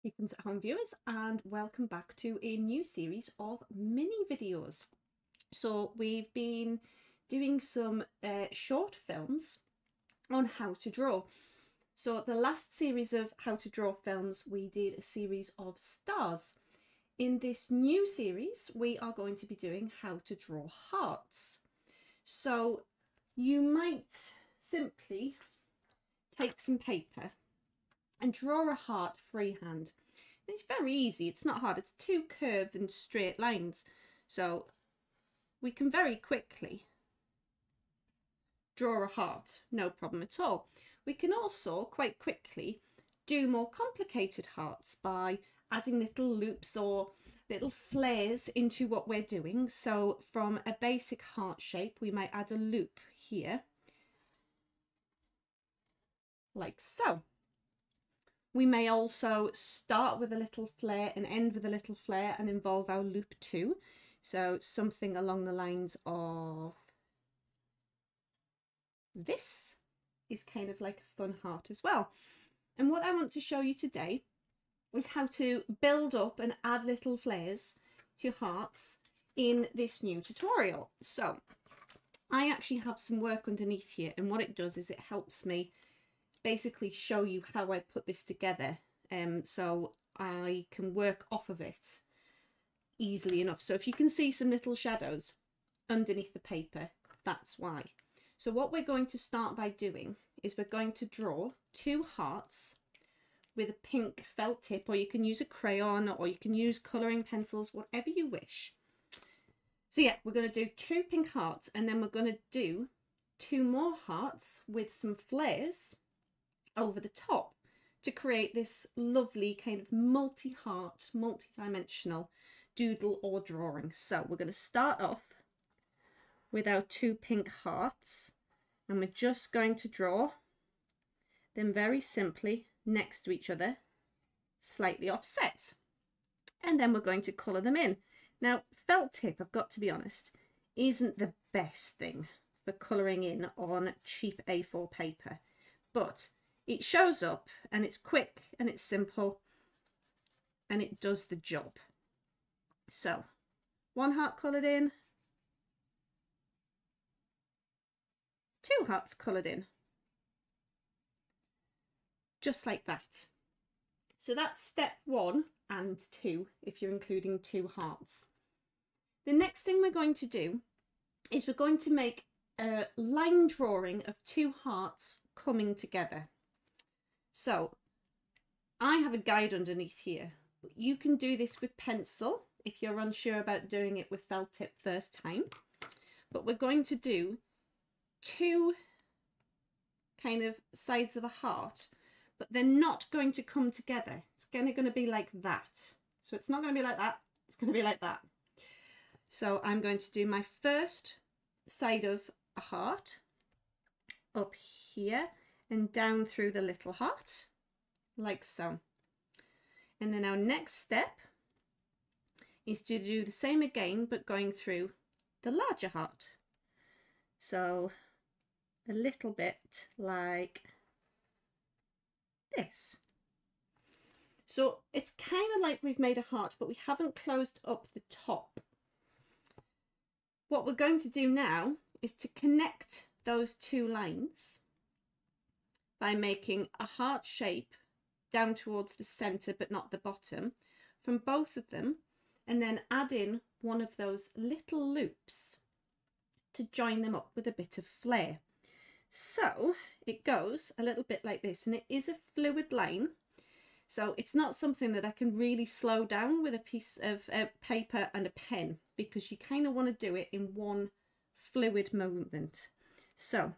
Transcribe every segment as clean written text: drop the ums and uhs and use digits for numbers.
Greetings at home viewers, and welcome back to a new series of mini videos. So we've been doing some short films on how to draw. So the last series of how to draw films, we did a series of stars. In this new series, we are going to be doing how to draw hearts. So you might simply take some paper and draw a heart freehand. It's very easy, it's not hard, it's two curved and straight lines. So we can very quickly draw a heart, no problem at all. We can also quite quickly do more complicated hearts by adding little loops or little flares into what we're doing. So from a basic heart shape, we might add a loop here, like so. We may also start with a little flare and end with a little flare and involve our loop too. So something along the lines of this is kind of like a fun heart as well. And what I want to show you today is how to build up and add little flares to hearts in this new tutorial. So I actually have some work underneath here, and what it does is it helps me basically show you how I put this together, so I can work off of it easily enough. So if you can see some little shadows underneath the paper, that's why. So what we're going to start by doing is we're going to draw two hearts with a pink felt tip, or you can use a crayon, or you can use colouring pencils, whatever you wish. So yeah, we're going to do two pink hearts, and then we're going to do two more hearts with some flares over the top to create this lovely kind of multi-heart, multi-dimensional doodle or drawing. So we're going to start off with our two pink hearts, and we're just going to draw them very simply next to each other, slightly offset, and then we're going to colour them in. Now felt tip, I've got to be honest, isn't the best thing for colouring in on cheap A4 paper, but it shows up and it's quick and it's simple and it does the job. So one heart coloured in, two hearts coloured in, just like that. So that's step 1 and 2 if you're including two hearts. The next thing we're going to do is we're going to make a line drawing of two hearts coming together. So I have a guide underneath here, but you can do this with pencil if you're unsure about doing it with felt tip first time. But we're going to do two kind of sides of a heart, but they're not going to come together. It's going to be like that. So it's not going to be like that, it's going to be like that. So I'm going to do my first side of a heart up here and down through the little heart, like so. And then our next step is to do the same again, but going through the larger heart. So a little bit like this. So it's kind of like we've made a heart, but we haven't closed up the top. What we're going to do now is to connect those two lines by making a heart shape down towards the center but not the bottom from both of them, and then add in one of those little loops to join them up with a bit of flair. So it goes a little bit like this, and it is a fluid line, so it's not something that I can really slow down with a piece of paper and a pen, because you kind of want to do it in one fluid movement. So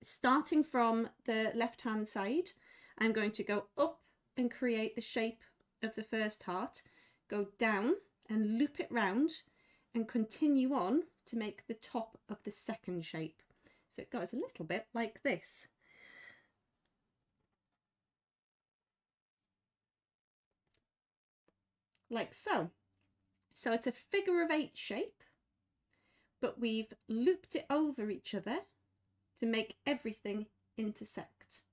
starting from the left hand side, I'm going to go up and create the shape of the first heart, go down and loop it round, and continue on to make the top of the second shape. So it goes a little bit like this. Like so. So it's a figure of 8 shape, but we've looped it over each other to make everything intersect.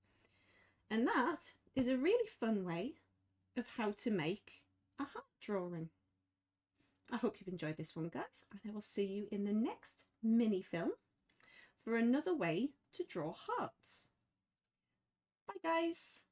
And that is a really fun way of how to make a heart drawing. I hope you've enjoyed this one, guys, and I will see you in the next mini film for another way to draw hearts. Bye, guys.